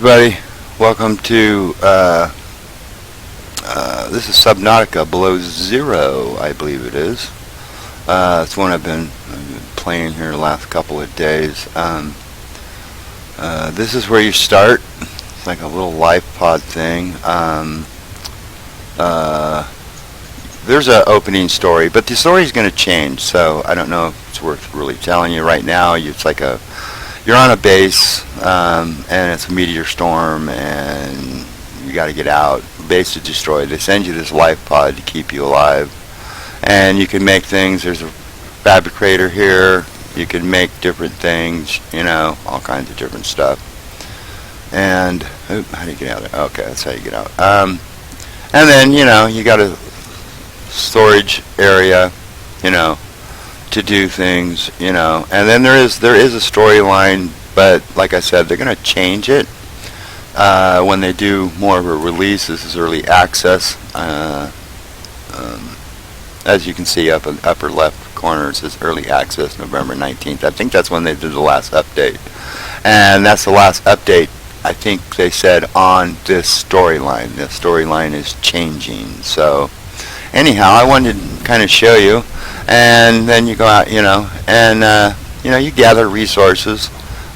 everybody. Welcome to this is Subnautica Below Zero, I believe it is. It's one I've been playing here the last couple of days. This is where you start. It's like a little life pod thing. There's an opening story, but the story is going to change, so I don't know if it's worth really telling you right now. It's like you're on a base, and it's a meteor storm, and you got to get out. The base is destroyed. They send you this life pod to keep you alive, and you can make things. There's a fabricator here. You can make different things, all kinds of different stuff. And how do you get out of there? Okay, that's how you get out. And then you got a storage area, to do things, and then there is a storyline, but like I said, they're going to change it when they do more of a release. This is early access. As you can see up in the upper left corner, it says early access November 19th. I think that's when they did the last update, and that's the last update I think they said on this storyline. The storyline is changing. So anyhow, I wanted to kind of show you, and then you go out, and you gather resources.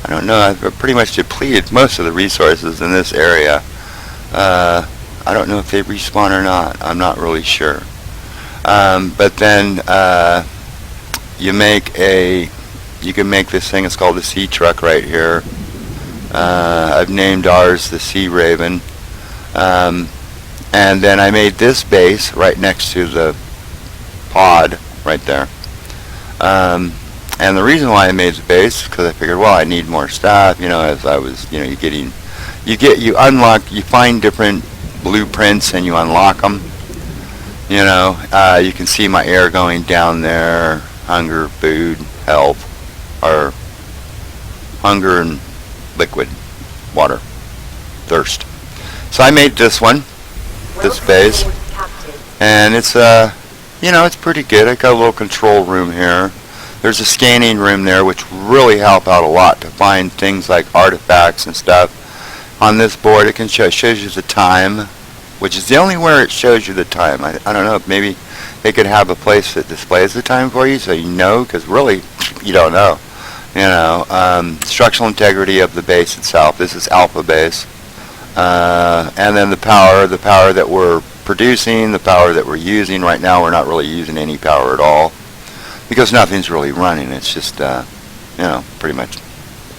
I don't know, I've pretty much depleted most of the resources in this area. I don't know if they respawn or not. I'm not really sure. But then you can make this thing. It's called the Sea Truck right here. I've named ours the Sea Raven. And then I made this base right next to the pod right there. And the reason why I made the base is because I figured, well, I need more stuff. As I was, you find different blueprints and you unlock them. You can see my air going down there. Hunger, food, health, or hunger and liquid, water, thirst. So I made this one. This base, and it's it's pretty good. I got a little control room here. There's a scanning room there, which really help out a lot to find things like artifacts and stuff. On this board, it can shows you the time, which is the only where it shows you the time. I don't know, maybe they could have a place that displays the time for you, so because really you don't know. Structural integrity of the base itself. This is alpha base. And then the power that we're producing, the power that we're using. Right now we're not really using any power at all because nothing's really running. It's just, pretty much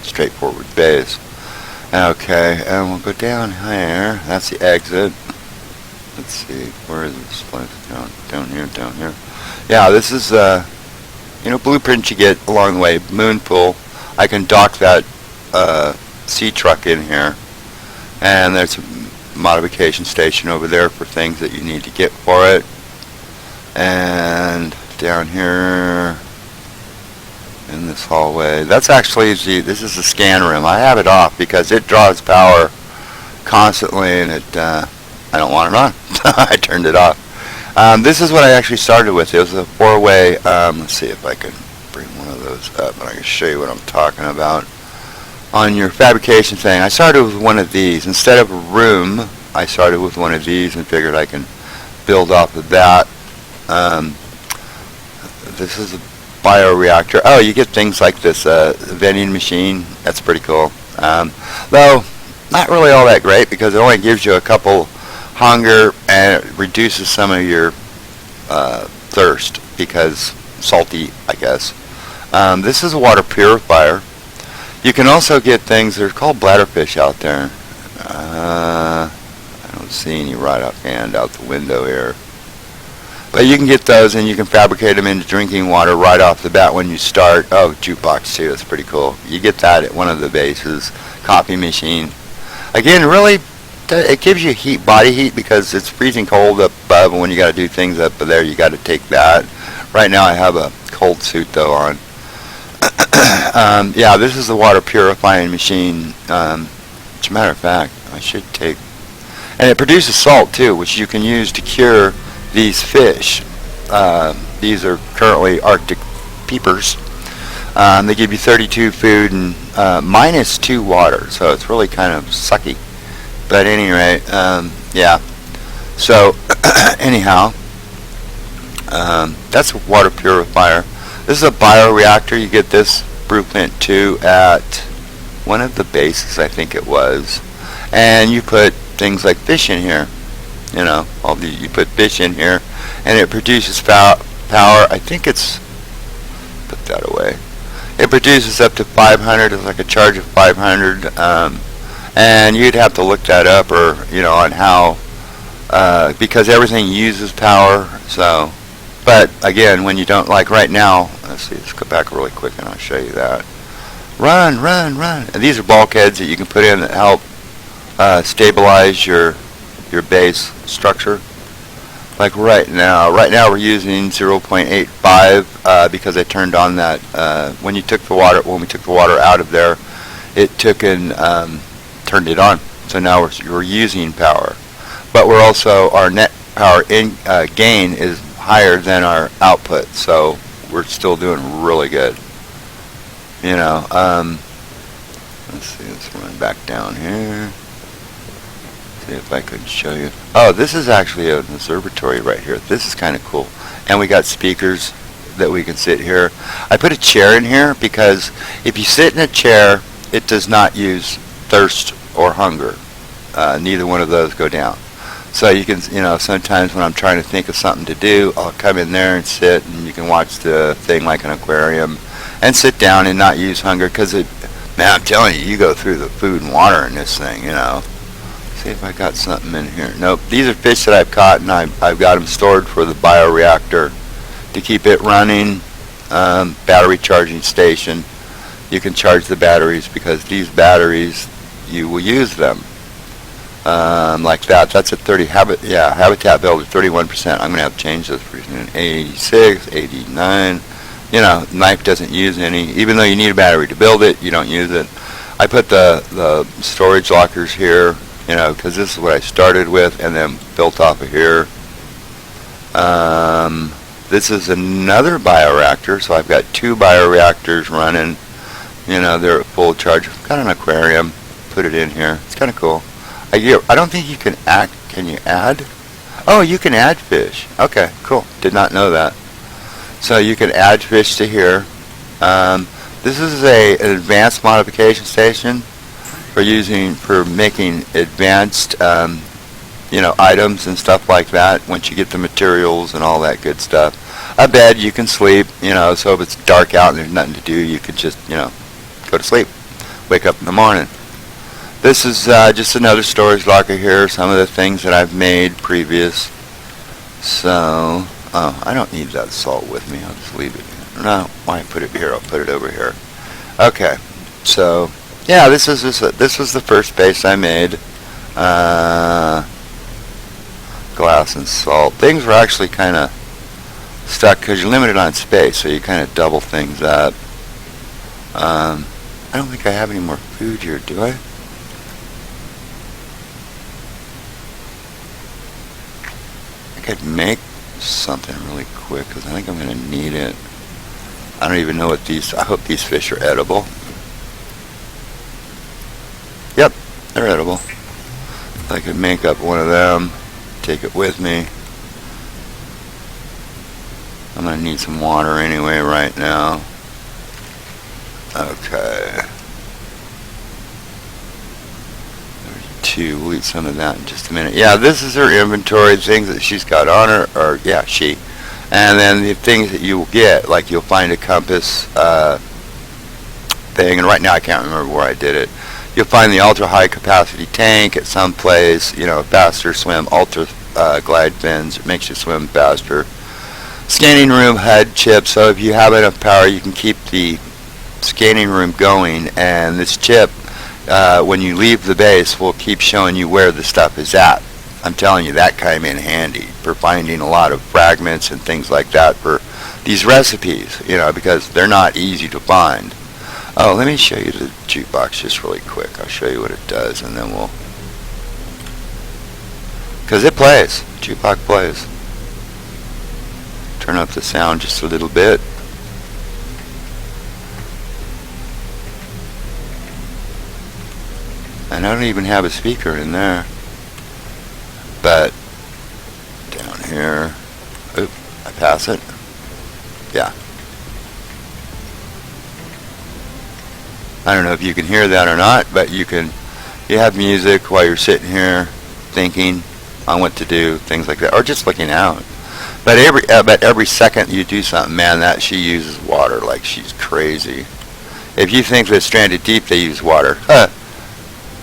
straightforward base. Okay, and we'll go down here. That's the exit. Let's see, where is this place? Down here. Yeah, this is, blueprint you get along the way. Moon pool. I can dock that sea truck in here. And there's a modification station over there for things that you need to get for it. And down here in this hallway, that's actually this is the scan room. I have it off because it draws power constantly, and I don't want it on. I turned it off. This is what I actually started with. It was a four-way. Let's see if I can bring one of those up, and I can show you what I'm talking about. On your fabrication thing, I started with one of these. Instead of a room, I started with one of these and figured I can build off of that. This is a bioreactor. Oh, you get things like this vending machine. That's pretty cool. Though, not really all that great because it only gives you a couple hunger and it reduces some of your thirst because salty, I guess. This is a water purifier. You can also get things, they're called bladderfish out there. I don't see any right offhand out the window here. But you can get those and you can fabricate them into drinking water right off the bat when you start. Oh, jukebox too, that's pretty cool. You get that at one of the bases. Coffee machine. Again, really, it gives you heat, body heat, because it's freezing cold up above, and when you got to do things up there, you got to take that. Right now I have a cold suit though on. Yeah, this is the water purifying machine. As a matter of fact, I should take, and it produces salt too, which you can use to cure these fish. These are currently Arctic peepers. They give you 32 food and -2 water, so it's really kind of sucky. But at any rate, yeah. So anyhow, that's a water purifier. This is a bioreactor. You get this blueprint too at one of the bases, I think it was. And you put things like fish in here. You know, you put fish in here, and it produces power. I think it's, put that away. It produces up to 500. It's like a charge of 500. And you'd have to look that up, or on how, because everything uses power. So, but again, when you don't, like right now, let's go back really quick and I'll show you that. Run, run, run. And these are bulkheads that you can put in that help stabilize your base structure. Like right now we're using 0.85 because I turned on that when we took the water out of there, it took and turned it on. So now we're using power, but we're also, our net power gain is higher than our output, so we're still doing really good. Let's see, let's run back down here. See if I could show you. Oh, this is actually an observatory right here. This is kind of cool. And we got speakers that we can sit here. I put a chair in here because if you sit in a chair, it does not use thirst or hunger. Neither one of those go down. So you can, sometimes when I'm trying to think of something to do, I'll come in there and sit, and you can watch the thing like an aquarium and sit down and not use hunger, because man, I'm telling you, you go through the food and water in this thing, See if I got something in here. Nope. These are fish that I've caught, and I've got them stored for the bioreactor to keep it running. Battery charging station. You can charge the batteries, because these batteries, you will use them. Like that. That's at 30. Habitat builder 31%. I'm gonna have to change this for 86, 89. Knife doesn't use any. Even though you need a battery to build it, you don't use it. I put the storage lockers here, because this is what I started with, and then built off of here. This is another bioreactor, so I've got 2 bioreactors running. They're at full charge. I've got an aquarium. Put it in here. It's kind of cool. I don't think you can add. Can you add? Oh, you can add fish. Okay, cool. Did not know that. So you can add fish to here. This is an advanced modification station for making advanced items and stuff like that. Once you get the materials and all that good stuff, a bed you can sleep. So if it's dark out and there's nothing to do, you could just go to sleep, wake up in the morning. This is just another storage locker here. Some of the things that I've made previous. So, I don't need that salt with me. I'll just leave it here. No, why put it here? I'll put it over here. Okay. So, yeah, this was the first base I made. Glass and salt. Things were actually kind of stuck because you're limited on space, so you kind of double things up. I don't think I have any more food here, do I? I could make something really quick because I think I'm going to need it. I don't even know what these, I hope these fish are edible. Yep, they're edible. I could make up one of them, take it with me. I'm going to need some water anyway right now. Okay. We'll eat some of that in just a minute. Yeah, this is her inventory, things that she's got on her, or yeah, she. And then the things that you will get, like you'll find a compass thing, and right now I can't remember where I did it. You'll find the ultra high capacity tank at some place, faster swim, ultra glide fins, it makes you swim faster. Scanning room HUD chip, so if you have enough power you can keep the scanning room going, and this chip, when you leave the base, will keep showing you where the stuff is at. I'm telling you, that came in handy for finding a lot of fragments and things like that for these recipes, because they're not easy to find. Oh, let me show you the jukebox just really quick. I'll show you what it does, and then we'll... Because it plays. Jukebox plays. Turn up the sound just a little bit. And I don't even have a speaker in there. But down here, oop, I pass it. Yeah. I don't know if you can hear that or not, but you have music while you're sitting here thinking on what to do, things like that, or just looking out. But every second you do something, man, that she uses water like she's crazy. If you think that Stranded Deep they use water,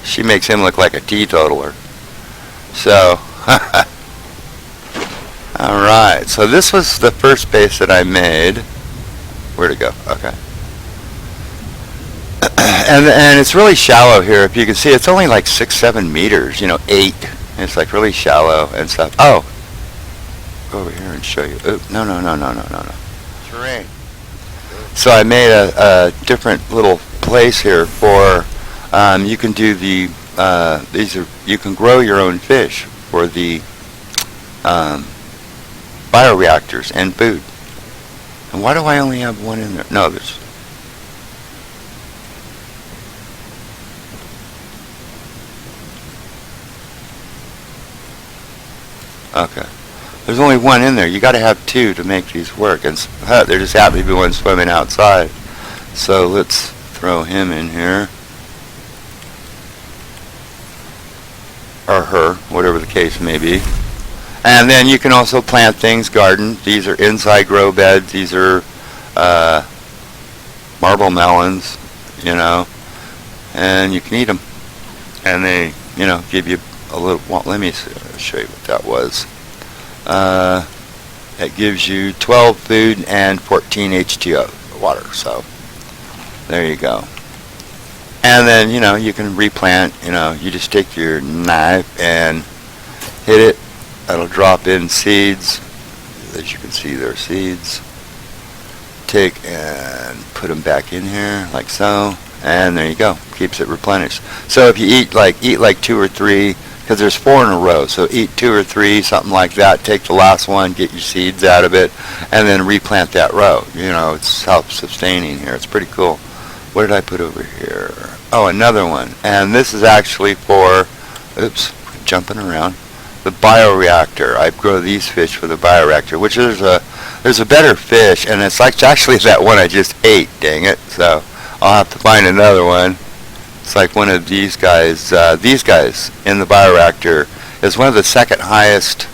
she makes him look like a teetotaler. So, all right. So this was the first base that I made. Where'd it go? Okay. And it's really shallow here. If you can see, it's only like 6-7 meters. 8. It's like really shallow and stuff. Oh, go over here and show you. Oop, no. Terrain. So I made a different little place here for. You can do the. You can grow your own fish for the bioreactors and food. And why do I only have one in there? No, there's. Okay. There's only one in there. You got to have 2 to make these work. And there just happens to be one swimming outside. So let's throw him in here. Or her, whatever the case may be. And then you can also plant things, garden. These are inside grow beds. These are marble melons, and you can eat them. And they, give you a little, well, let me show you what that was. It gives you 12 food and 14 H2O water. So there you go. And then, you can replant, you just take your knife and hit it. That'll drop in seeds. As you can see, there are seeds. Take and put them back in here like so. And there you go. Keeps it replenished. So if you eat like 2 or 3, because there's 4 in a row, so eat 2 or 3, something like that. Take the last one, get your seeds out of it, and then replant that row. It's self-sustaining here. It's pretty cool. What did I put over here? Oh, another one. And this is actually for, oops, jumping around, the bioreactor. I grow these fish for the bioreactor, which there's a better fish, and it's like actually that one I just ate, dang it. So I'll have to find another one. It's like one of these guys. These guys in the bioreactor is one of the second highest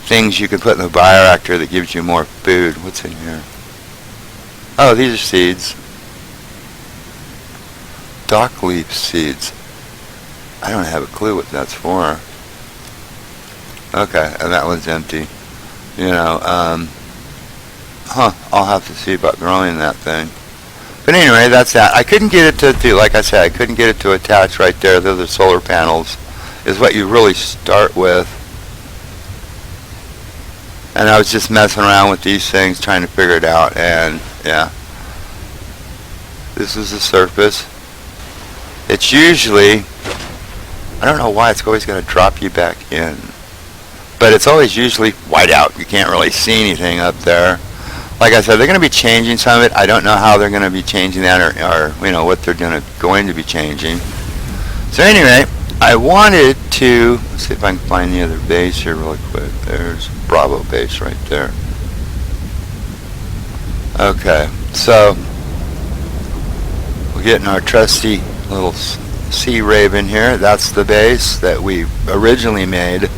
things you can put in the bioreactor that gives you more food. What's in here? Oh, these are seeds. Dock leaf seeds. I don't have a clue what that's for. Okay, and that one's empty. I'll have to see about growing that thing. But anyway, that's that. I couldn't get it to, like I said, I couldn't get it to attach right there. Those are solar panels, is what you really start with. And I was just messing around with these things, trying to figure it out, and yeah. This is the surface. It's usually, I don't know why it's always going to drop you back in. But it's always usually white out. You can't really see anything up there. Like I said, they're going to be changing some of it. I don't know how they're going to be changing that or what they're going to be changing. So anyway, I wanted to, let's see if I can find the other base here really quick. There's Bravo base right there. Okay, so we're getting our trusty little Sea Raven here. That's the base that we originally made.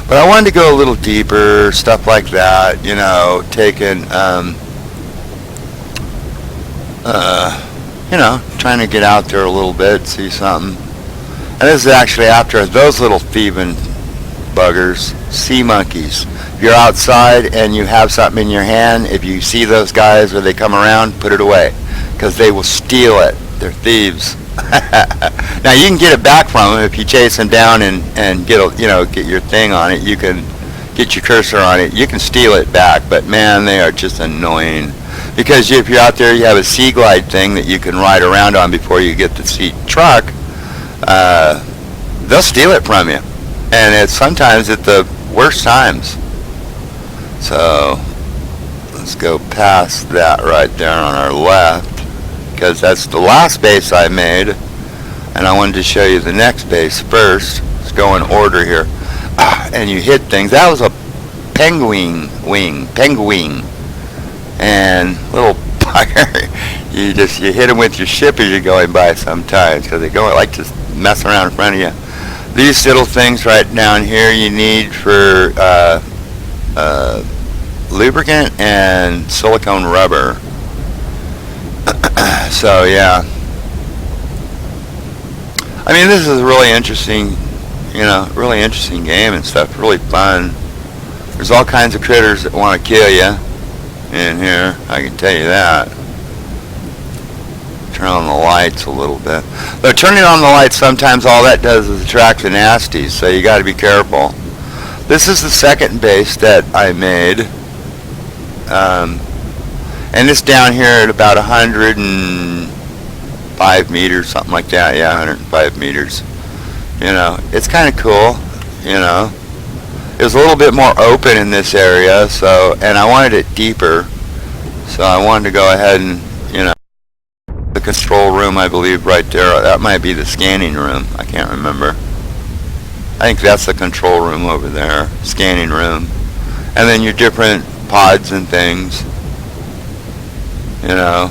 But I wanted to go a little deeper, stuff like that, taking, trying to get out there a little bit, see something. And this is actually after those little thieving buggers, sea monkeys. If you're outside and you have something in your hand, if you see those guys or they come around, put it away, because they will steal it. They're thieves. Now you can get it back from them if you chase them down and get your thing on it. You can get your cursor on it. You can steal it back, but man, they are just annoying. Because if you're out there, you have a Sea Glide thing that you can ride around on before you get the sea truck. They'll steal it from you, and it's sometimes at the worst times. So let's go past that right there on our left, because that's the last base I made. And I wanted to show you the next base first. Let's go in order here. And you hit things. That was a penguin. And little bugger. You hit them with your ship as you're going by sometimes, because they like to mess around in front of you. These little things right down here you need for lubricant and silicone rubber. So yeah, I mean, this is a really interesting, really interesting game and stuff. Really fun. There's all kinds of critters that want to kill you in here, I can tell you that. Turn on the lights a little bit. But turning on the lights, sometimes all that does is attract the nasties, so you got to be careful. This is the second base that I made. And it's down here at about 105 meters, something like that. Yeah, 105 meters. It's kind of cool, It was a little bit more open in this area, and I wanted it deeper. So I wanted to go ahead and, the control room, I believe, right there. That might be the scanning room. I can't remember. I think that's the control room over there, scanning room. And then your different pods and things. A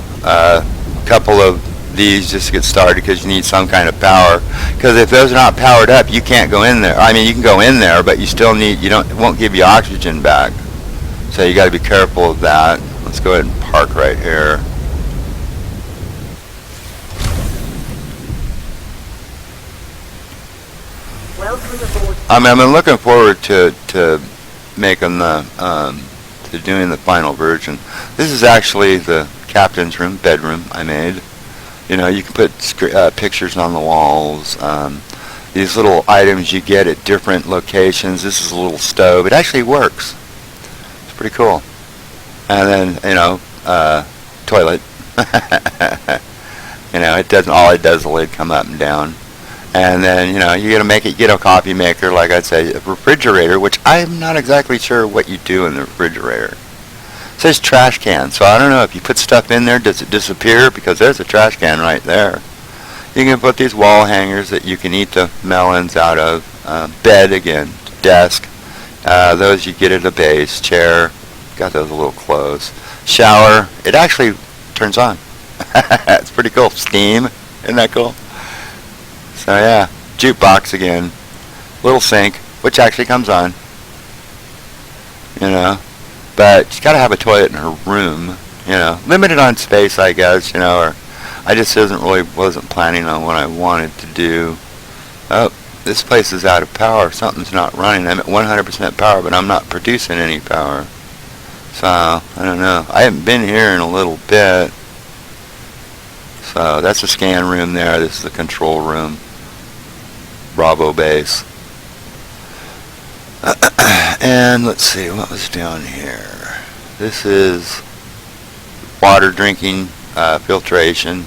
couple of these just to get started, because you need some kind of power. Because if those are not powered up, you can't go in there. I mean, you can go in there, but you still need, it won't give you oxygen back. So you got to be careful of that. Let's go ahead and park right here. I've been looking forward to making to doing the final version. This is actually the captain's room, bedroom I made. You can put pictures on the walls. These little items you get at different locations. This is a little stove. It actually works. It's pretty cool. And then, toilet. It doesn't. All it does, the lid come up and down. And then, you get a coffee maker, like I'd say, a refrigerator, which I'm not exactly sure what you do in the refrigerator. It says trash can, so I don't know if you put stuff in there, does it disappear? Because there's a trash can right there. You can put these wall hangers that you can eat the melons out of. Bed, again, desk. Those you get at a base. Chair, got those little clothes. Shower, it actually turns on. It's pretty cool. Steam, isn't that cool? So yeah, jukebox again, little sink, which actually comes on, but she's got to have a toilet in her room, limited on space, I guess, or I just wasn't planning on what I wanted to do. Oh, this place is out of power. Something's not running. I'm at 100% power, but I'm not producing any power. So, I don't know. I haven't been here in a little bit. So, that's the scan room there. This is the control room. Bravo base. And let's see, what was down here? This is water drinking filtration.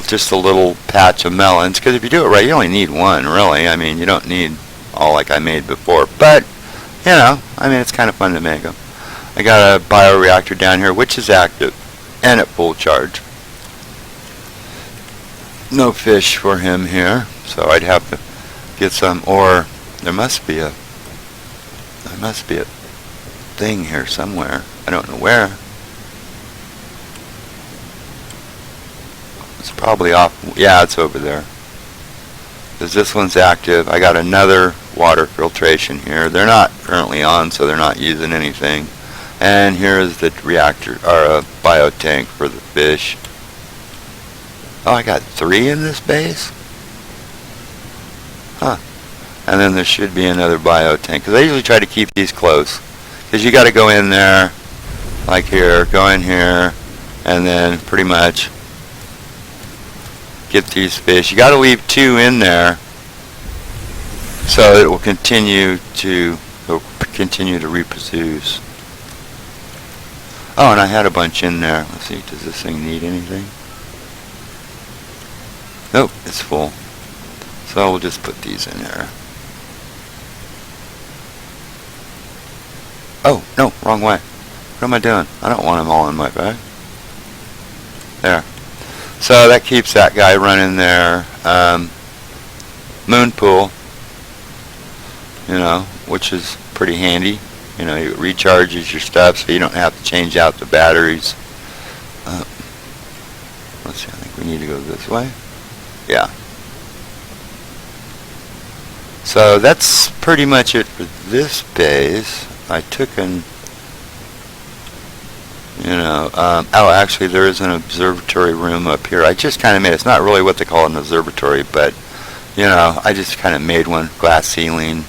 Just a little patch of melons, because if you do it right, you only need one, really. I mean, you don't need all like I made before, but it's kind of fun to make them. I got a bioreactor down here, which is active and at full charge. No fish for him here, so I'd have to get some, or there must be a thing here somewhere. I don't know where. It's probably off. Yeah, it's over there. Because this one's active. I got another water filtration here. They're not currently on, so they're not using anything. And here is the reactor, or a biotank for the fish. Oh, I got 3 in this base? Huh. And then there should be another biotank. Because I usually try to keep these close. Because you got to go in there, like here, go in here, and then pretty much get these fish. You got to leave 2 in there so it will continue to reproduce. Oh, and I had a bunch in there. Let's see, does this thing need anything? Nope, it's full. So we'll just put these in there. Oh, no, wrong way. What am I doing? I don't want them all in my bag. There. So that keeps that guy running there. Moon pool, which is pretty handy. It recharges your stuff so you don't have to change out the batteries. Let's see, I think we need to go this way. Yeah. So that's pretty much it for this base. I took actually there is an observatory room up here. I just kind of made, it's not really what they call an observatory, but, I just kind of made one, glass ceiling,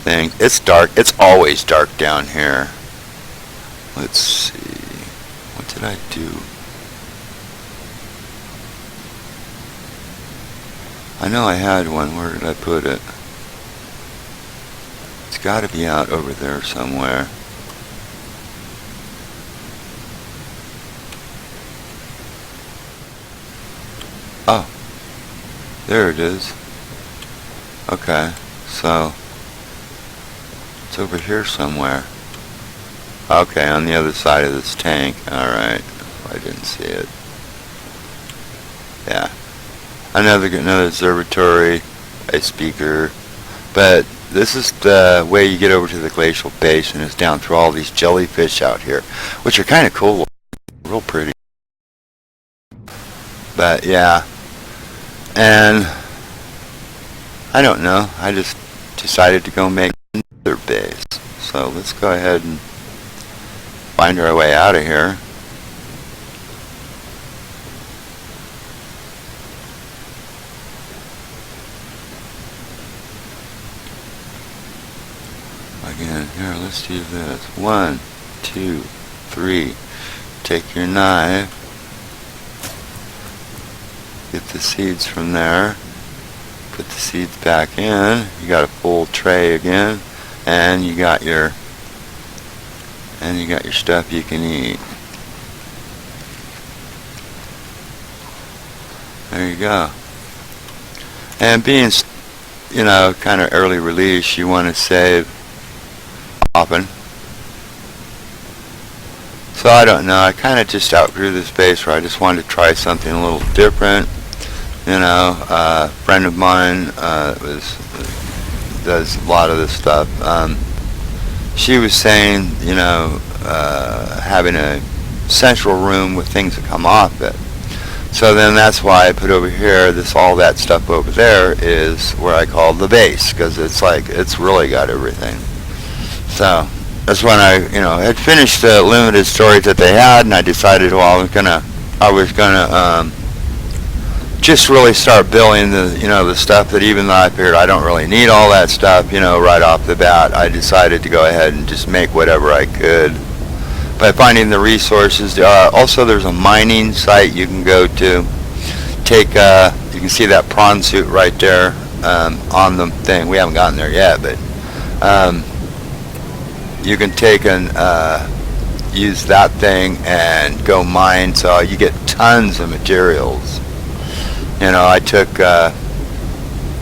thing. It's dark. It's always dark down here. Let's see. What did I do? I know I had one. Where did I put it? It's got to be out over there somewhere. Oh, there it is. Okay, so it's over here somewhere. Okay, on the other side of this tank. Alright, I didn't see it. Yeah. Another observatory, a speaker. But this is the way you get over to the glacial basin, is down through all these jellyfish out here, which are kind of cool. Real pretty. But yeah. And I don't know. I just decided to go make another base. So let's go ahead and find our way out of here. Again, here, let's do this. 1, 2, 3. Take your knife. Get the seeds from there. Put the seeds back in. You got a full tray again, and you got your stuff you can eat. There you go. And being, kind of early release, you want to save often. So I don't know. I kind of just outgrew this base where I just wanted to try something a little different. A friend of mine does a lot of this stuff. She was saying, having a central room with things that come off it. So then that's why I put over here, all that stuff over there is where I call the base, because it's really got everything. So that's when I had finished the limited storage that they had, and I decided, well, I was gonna just really start building the stuff that, even though I figured I don't really need all that stuff, right off the bat, I decided to go ahead and just make whatever I could by finding the resources. Also, there's a mining site you can go to. You can see that prawn suit right there on the thing. We haven't gotten there yet, but you can take and use that thing and go mine, so you get tons of materials. I took,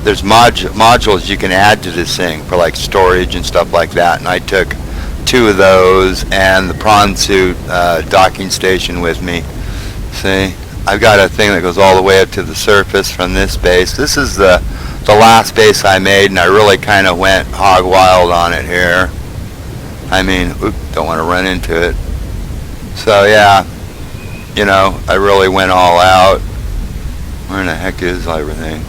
there's modules you can add to this thing for like storage and stuff like that, and I took 2 of those and the prawn suit docking station with me. See, I've got a thing that goes all the way up to the surface from this base. This is the last base I made, and I really kind of went hog wild on it here. I mean, don't want to run into it. So yeah, I really went all out. Where in the heck is everything?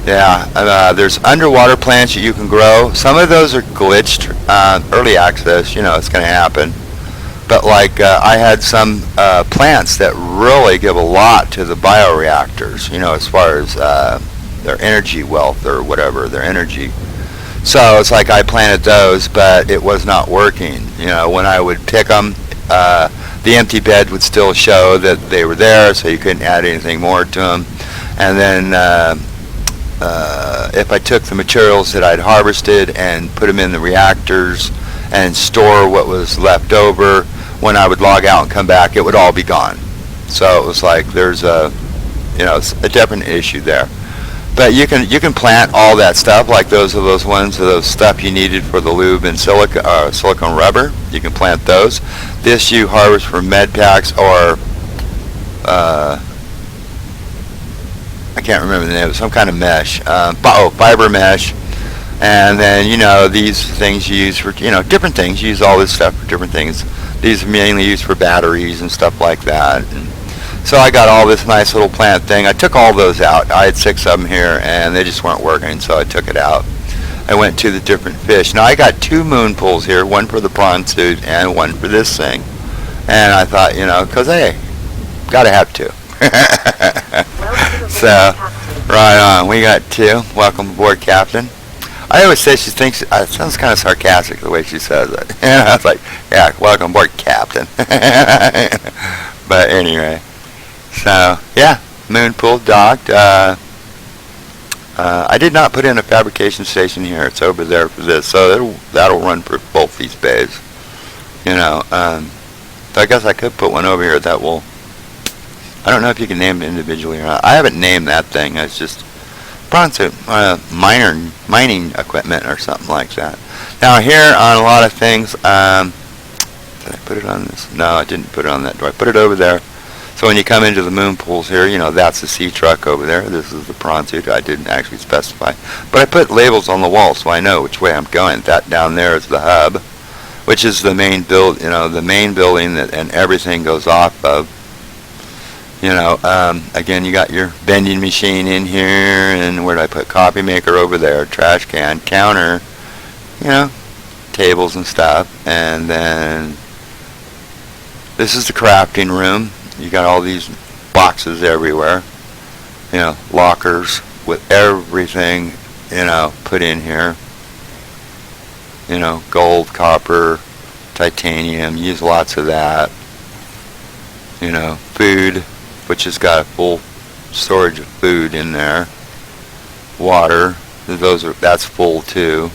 There's underwater plants that you can grow. Some of those are glitched. Early access, it's going to happen. But I had some plants that really give a lot to the bioreactors, as far as their energy wealth or whatever, their energy. So it's like I planted those, but it was not working. When I would pick them, the empty bed would still show that they were there, so you couldn't add anything more to them. And then if I took the materials that I'd harvested and put them in the reactors and store what was left over, when I would log out and come back, it would all be gone. So it was like there's it's a different issue there. But you can plant all that stuff, like those ones, those stuff you needed for the lube and silicone rubber. You can plant those. This you harvest for med packs or I can't remember the name of it, some kind of mesh. Fiber mesh. And then, these things you use for, different things. You use all this stuff for different things. These are mainly used for batteries and stuff like that. And so I got all this nice little plant thing. I took all those out. I had 6 of them here, and they just weren't working, so I took it out. I went to the different fish. Now, I got 2 moon pools here, one for the prawn suit and one for this thing. And I thought, because, hey, got to have 2. So, right on. We got 2. Welcome aboard, Captain. I always say she thinks, it sounds kind of sarcastic the way she says it. And I was like, yeah, welcome aboard, Captain. But anyway, so, yeah, moon pool docked. I did not put in a fabrication station here. It's over there for this. So that'll run for both these bays. So I guess I could put one over here that will, I don't know if you can name it individually or not. I haven't named that thing. It's just bronze mining equipment or something like that. Now here on a lot of things, did I put it on this? No, I didn't put it on that door. I put it over there. So when you come into the moon pools here, that's the sea truck over there. This is the prawn suit. I didn't actually specify. But I put labels on the wall so I know which way I'm going. That down there is the hub, which is the main the main building that and everything goes off of. Again, you got your vending machine in here, and where did I put coffee maker over there, trash can, counter, tables and stuff. And then this is the crafting room. You got all these boxes everywhere, lockers with everything, put in here. Gold, copper, titanium, use lots of that. Food, which has got a full storage of food in there. Water, that's full too.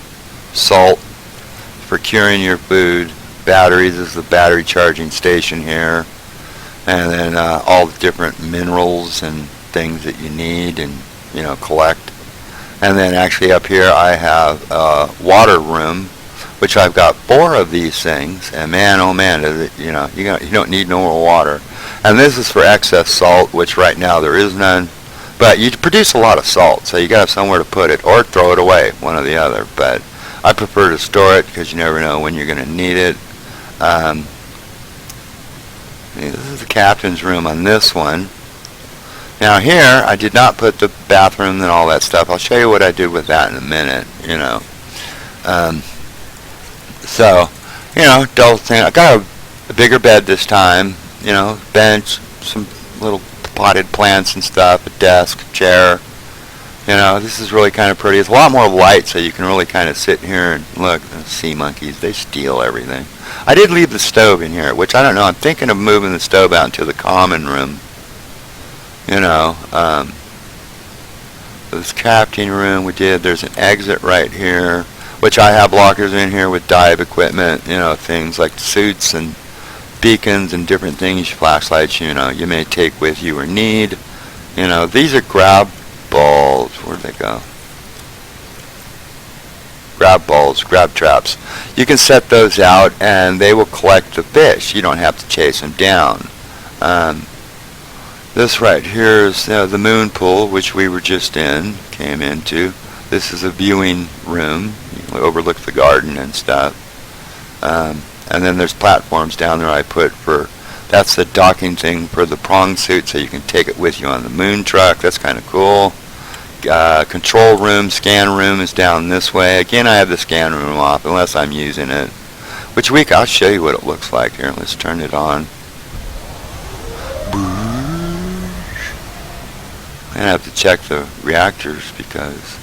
Salt for curing your food. Batteries is the battery charging station here. And then all the different minerals and things that you need and collect. And then actually up here I have a water room, which I've got 4 of these things. And man, oh man, you don't need no more water. And this is for excess salt, which right now there is none. But you produce a lot of salt, so you got to have somewhere to put it or throw it away, one or the other. But I prefer to store it because you never know when you're going to need it. This is the captain's room on this one. Now here, I did not put the bathroom and all that stuff. I'll show you what I did with that in a minute, So, double thing. I got a bigger bed this time, bench, some little potted plants and stuff, a desk, chair. This is really kind of pretty. It's a lot more light, so you can really kind of sit here and look. The sea monkeys, they steal everything. I did leave the stove in here, which I don't know. I'm thinking of moving the stove out into the common room. This crafting room we did. There's an exit right here, which I have lockers in here with dive equipment. Things like suits and beacons and different things, flashlights. You may take with you or need. These are grab balls. Where'd they go? Grab balls, grab traps. You can set those out and they will collect the fish. You don't have to chase them down. This right here is the moon pool, which we were just came into. This is a viewing room. You overlook the garden and stuff. And then there's platforms down there I put that's the docking thing for the prong suit, so you can take it with you on the moon truck. That's kind of cool. Control room, scan room is down this way. Again, I have the scan room off unless I'm using it. Which I'll show you what it looks like here. Let's turn it on. I'm going to have to check the reactors because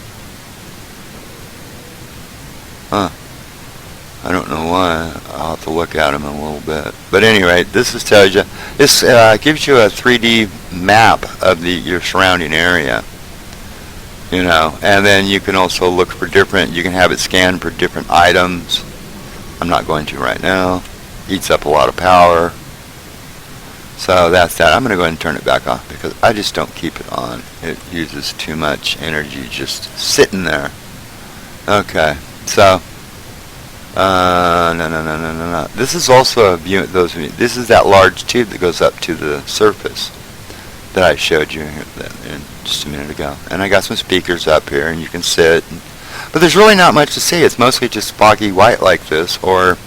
I don't know why. I'll have to look at them in a little bit. But anyway, this tells you. This gives you a 3D map of your surrounding area. And then you can also look for you can have it scanned for different items. I'm not going to right now. Eats up a lot of power. So that's that. I'm going to go ahead and turn it back off because I just don't keep it on. It uses too much energy just sitting there. Okay, so no. This is also a view. This is that large tube that goes up to the surface that I showed you here just a minute ago. And I got some speakers up here, and you can sit. But there's really not much to see. It's mostly just foggy white like this, or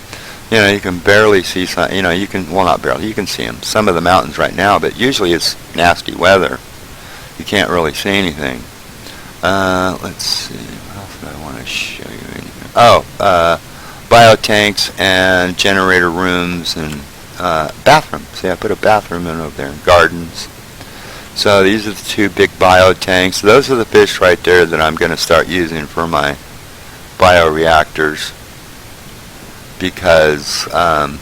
you can barely see some. You can, well, not barely. You can see them. Some of the mountains right now, but usually it's nasty weather. You can't really see anything. Let's see. What else do I want to show you in here? Oh, biotanks and generator rooms and bathroom. See, I put a bathroom in over there, and gardens. So these are the two big biotanks. Those are the fish right there that I'm going to start using for my bioreactors because, and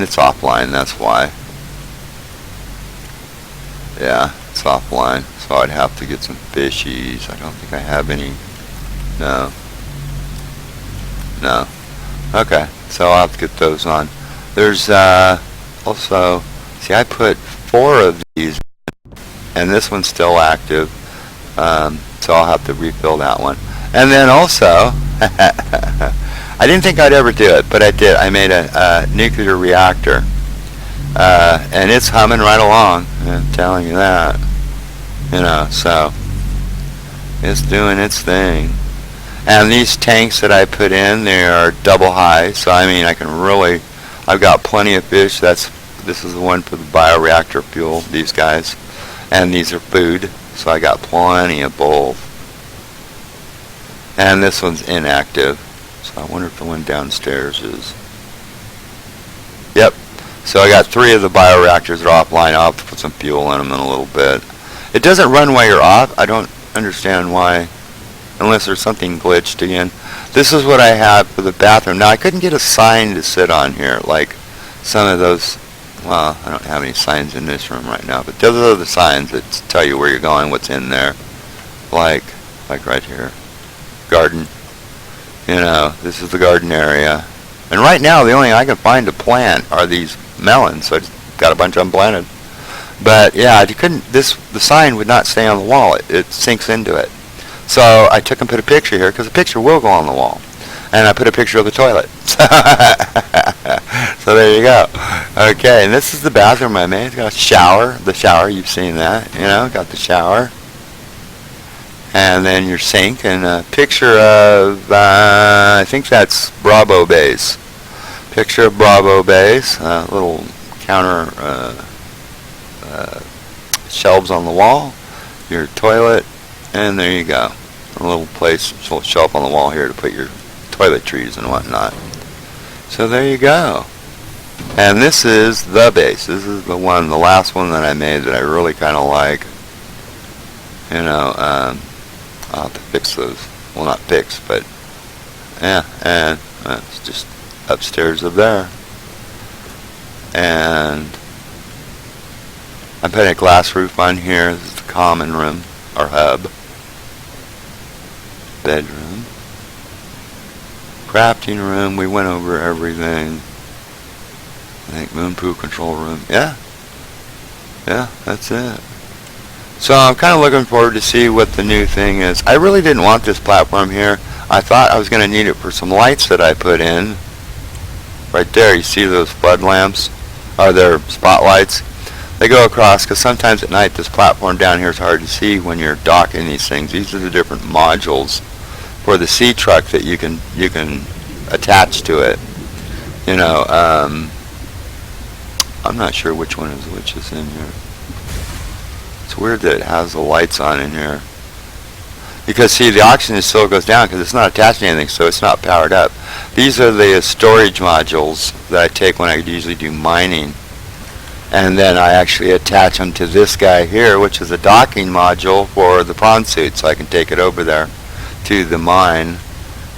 it's offline, that's why. Yeah, it's offline. So I'd have to get some fishies. I don't think I have any. No. Okay, so I'll have to get those on. There's also, see, I put 4 of these, and this one's still active, so I'll have to refill that one. And then also, I didn't think I'd ever do it, but I did. I made a nuclear reactor, and it's humming right along. I'm telling you that. So it's doing its thing. And these tanks that I put in, they are double high, so I mean I can really, I've got plenty of fish. This is the one for the bioreactor fuel, these guys, and these are food, so I got plenty of both. And this one's inactive, so I wonder if the one downstairs is. Yep, so I got 3 of the bioreactors that are offline. I'll have to put some fuel in them in a little bit. It doesn't run while you're off. I don't understand why. Unless there's something glitched again. This is what I have for the bathroom. Now I couldn't get a sign to sit on here like some of those. Well, I don't have any signs in this room right now, but those are the signs that tell you where you're going, what's in there. Like right here, garden. This is the garden area. And right now the only thing I can find to plant are these melons. So I just got a bunch of them planted. But yeah, the sign would not stay on the wall. It sinks into it. So I took and put a picture here, because the picture will go on the wall. And I put a picture of the toilet. So there you go. Okay, and this is the bathroom I made. It's got a shower. The shower, you've seen that. Got the shower. And then your sink, and a picture of, I think that's Bravo Base. Picture of Bravo Base. Little counter shelves on the wall. Your toilet. And there you go. A little little shelf on the wall here to put your toiletries and whatnot. So there you go. And this is the base. This is the last one that I made that I really kind of like. I'll have to fix those. Well, not fix, but yeah. And it's just upstairs of there. And I put a glass roof on here. This is the common room, or hub. Bedroom, crafting room. We went over everything. I think moon pool control room. Yeah, that's it. So I'm kind of looking forward to see what the new thing is. I really didn't want this platform here. I thought I was going to need it for some lights that I put in. Right there, you see those flood lamps? Are there spotlights? They go across, because sometimes at night this platform down here is hard to see when you're docking these things. These are the different modules for the sea truck that you can attach to it. I'm not sure which one is which is in here. It's weird that it has the lights on in here. Because see, the oxygen still goes down because it's not attached to anything, so it's not powered up. These are the storage modules that I take when I usually do mining. And then I actually attach them to this guy here, which is a docking module for the prawn suit, so I can take it over there to the mine.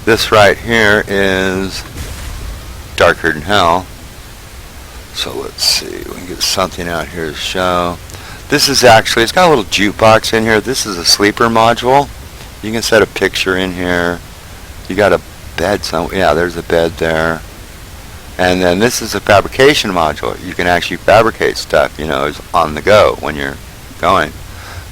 This right here is darker than hell. So let's see, we can get something out here to show. This is actually, it's got a little jukebox in here. This is a sleeper module. You can set a picture in here. You got a bed somewhere. Yeah, there's a bed there. And then this is a fabrication module. You can actually fabricate stuff, you know, on the go when you're going.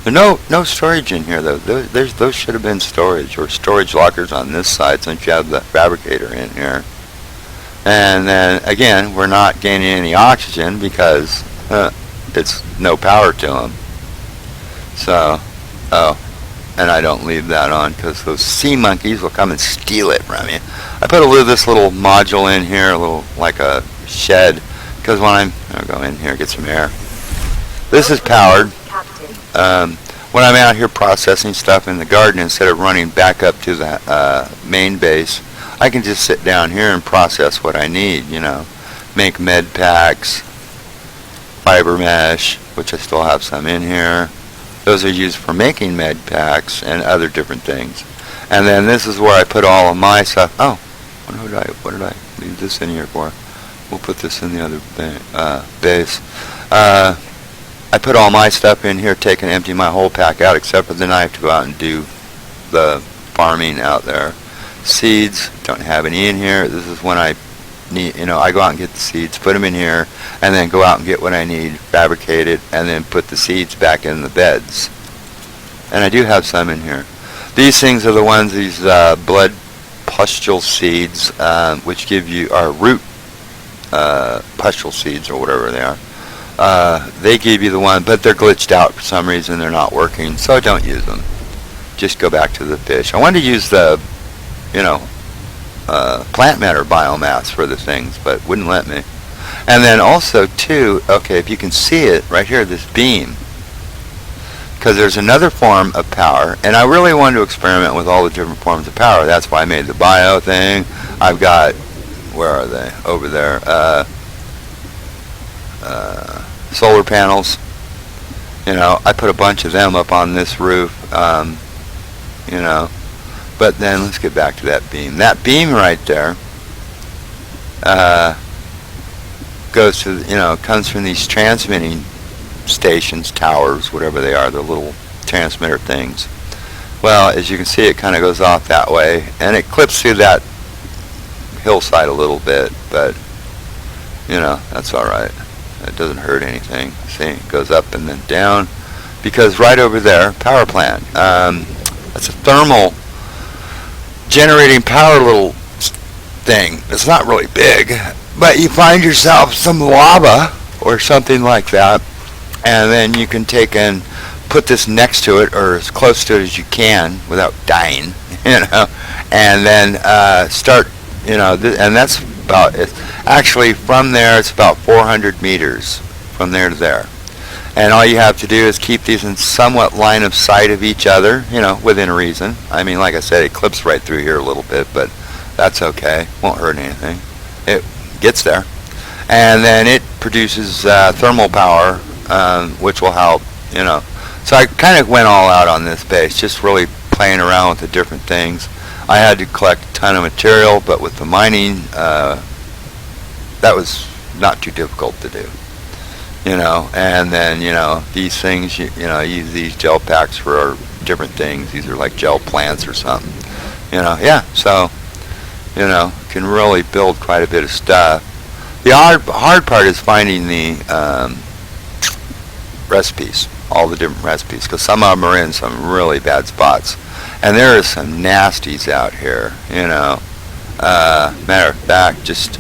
There's no storage in here though. Those should have been storage or storage lockers on this side since you have the fabricator in here. And then again, we're not gaining any oxygen because it's no power to them. So, and I don't leave that on because those sea monkeys will come and steal it from you. I put this little module in here, a little like a shed, because when I'll go in here, get some air. This is powered. When I'm out here processing stuff in the garden, instead of running back up to the main base, I can just sit down here and process what I need, you know. Make med packs, fiber mesh, which I still have some in here. Those are used for making med packs and other different things. And then this is where I put all of my stuff. Oh, what did I leave this in here for? We'll put this in the other base. I put all my stuff in here, take and empty my whole pack out, except for then I have to go out and do the farming out there. Seeds, don't have any in here. This is when I need, you know, I go out and get the seeds, put them in here, and then go out and get what I need, fabricate it, and then put the seeds back in the beds. And I do have some in here. These things are the ones, these blood pustule seeds, which give you our root pustule seeds or whatever they are. They give you the one, but they're glitched out for some reason. They're not working, so don't use them. Just go back to the fish. I wanted to use the, you know, plant matter biomass for the things, but wouldn't let me. And then also too, okay, if you can see it right here, this beam, because there's another form of power, and I really wanted to experiment with all the different forms of power. That's why I made the bio thing. I've got, where are they? Over there. Solar panels. You know, I put a bunch of them up on this roof. You know, but then let's get back to that beam. That beam right there goes to, you know, comes from these transmitting stations, towers, whatever they are, the little transmitter things. Well, as you can see, it kind of goes off that way, and it clips through that hillside a little bit, but you know, that's all right. It doesn't hurt anything. See, it goes up and then down, because right over there, power plant. That's a thermal generating power little thing. It's not really big, but you find yourself some lava or something like that, and then you can take and put this next to it or as close to it as you can without dying, you know, and then start, you know, and that's about it. Actually, from there, it's about 400 meters from there to there. And all you have to do is keep these in somewhat line of sight of each other, you know, within reason. I mean, like I said, it clips right through here a little bit, but that's okay. Won't hurt anything. It gets there. And then it produces thermal power, which will help, you know. So I kind of went all out on this base, just really playing around with the different things. I had to collect a ton of material, but with the mining, that was not too difficult to do. You know, and then, you know, these things, you know, I use these gel packs for different things. These are like gel plants or something. You know, yeah, so, you know, can really build quite a bit of stuff. The hard part is finding the recipes, all the different recipes, because some of them are in some really bad spots. And there are some nasties out here, you know. Matter of fact, just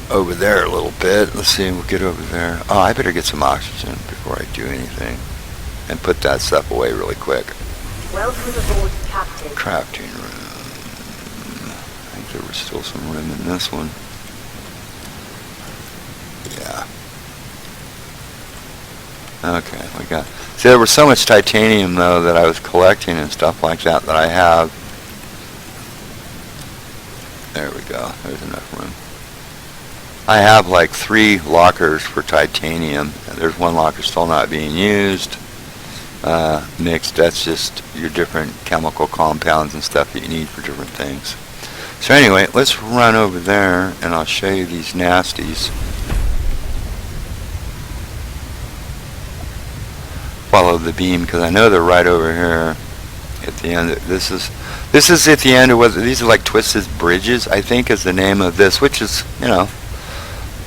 over there a little bit. Let's see, we'll get over there. Oh, I better get some oxygen before I do anything. And put that stuff away really quick. Welcome aboard, Captain. Crafting room. I think there was still some room in this one. Yeah. Okay, we got... See, there was so much titanium, though, that I was collecting and stuff like that that I have. There we go. There's enough room. I have like 3 lockers for titanium. There's one locker still not being used. Mixed, that's just your different chemical compounds and stuff that you need for different things. So anyway, let's run over there and I'll show you these nasties. Follow the beam because I know they're right over here. at the end. This is at the end of what these are like Twisted Bridges, I think, is the name of this, which is,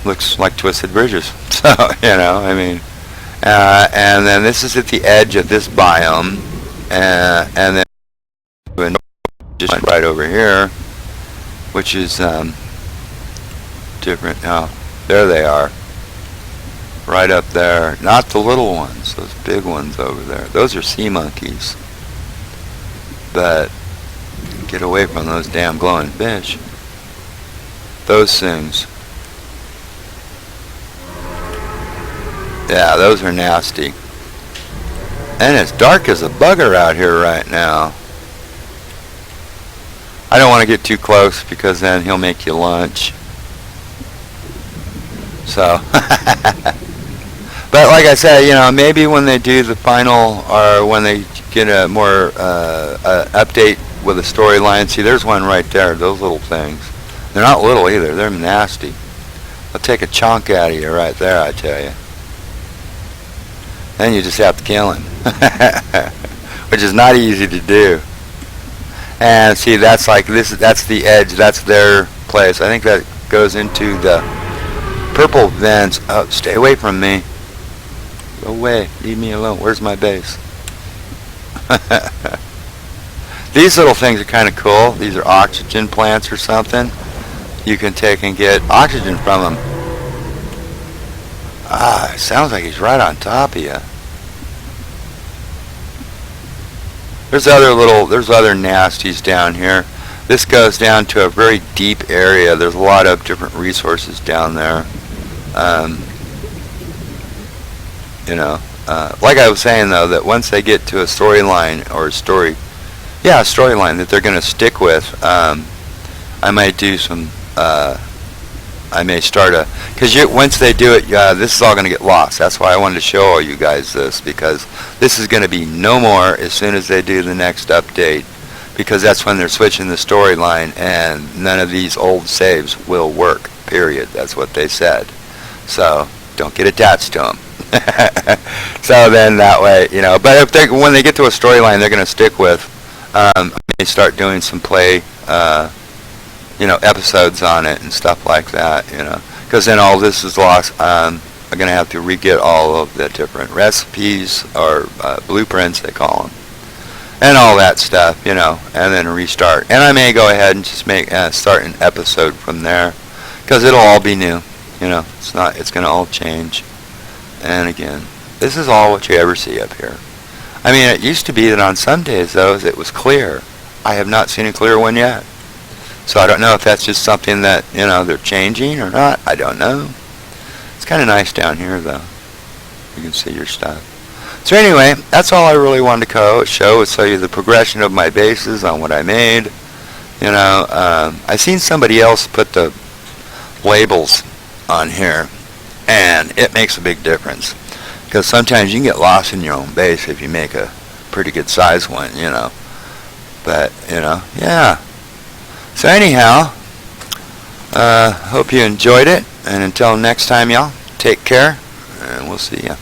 looks like Twisted Bridges. So, I mean, and then this is at the edge of this biome, and then just right over here, which is different. Now, there they are, right up there. Not the little ones, those big ones over there. Those are sea monkeys. But get away from those damn glowing fish. Those things. Yeah, those are nasty. And it's dark as a bugger out here right now. I don't want to get too close because then he'll make you lunch. So, but like I said, maybe when they do the final, or when they get a more update with a storyline. See, there's one right there. Those little things. They're not little either. They're nasty. They'll take a chunk out of you right there, I tell you. Then you just have to kill him, which is not easy to do. And see, that's like this. That's the edge. That's their place. I think that goes into the purple vents. Oh, stay away from me. Go away. Leave me alone. Where's my base? These little things are kind of cool. These are oxygen plants or something. You can take and get oxygen from them. Ah, it sounds like he's right on top of you. There's other nasties down here. This goes down to a very deep area. There's a lot of different resources down there. Like I was saying though, that once they get to a storyline or a storyline that they're going to stick with, I might do some. I may start because once they do it, this is all going to get lost. That's why I wanted to show all you guys this, because this is going to be no more as soon as they do the next update, because that's when they're switching the storyline, and none of these old saves will work, period. That's what they said. So don't get attached to them. So then that way, but when they get to a storyline they're going to stick with, they start doing some play, episodes on it and stuff like that, because then all this is lost. I'm going to have to re-get all of the different recipes, or blueprints they call them, and all that stuff, and then restart. And I may go ahead and just start an episode from there, because it'll all be new, it's going to all change. And again, this is all what you ever see up here. I mean, it used to be that on some days, though, it was clear. I have not seen a clear one yet. So I don't know if that's just something that, they're changing or not. I don't know. It's kind of nice down here, though. You can see your stuff. So anyway, that's all I really wanted to show you the progression of my bases on what I made. I seen somebody else put the labels on here, and it makes a big difference, because sometimes you can get lost in your own base if you make a pretty good size one, but yeah. So anyhow, hope you enjoyed it, and until next time, y'all, take care, and we'll see ya.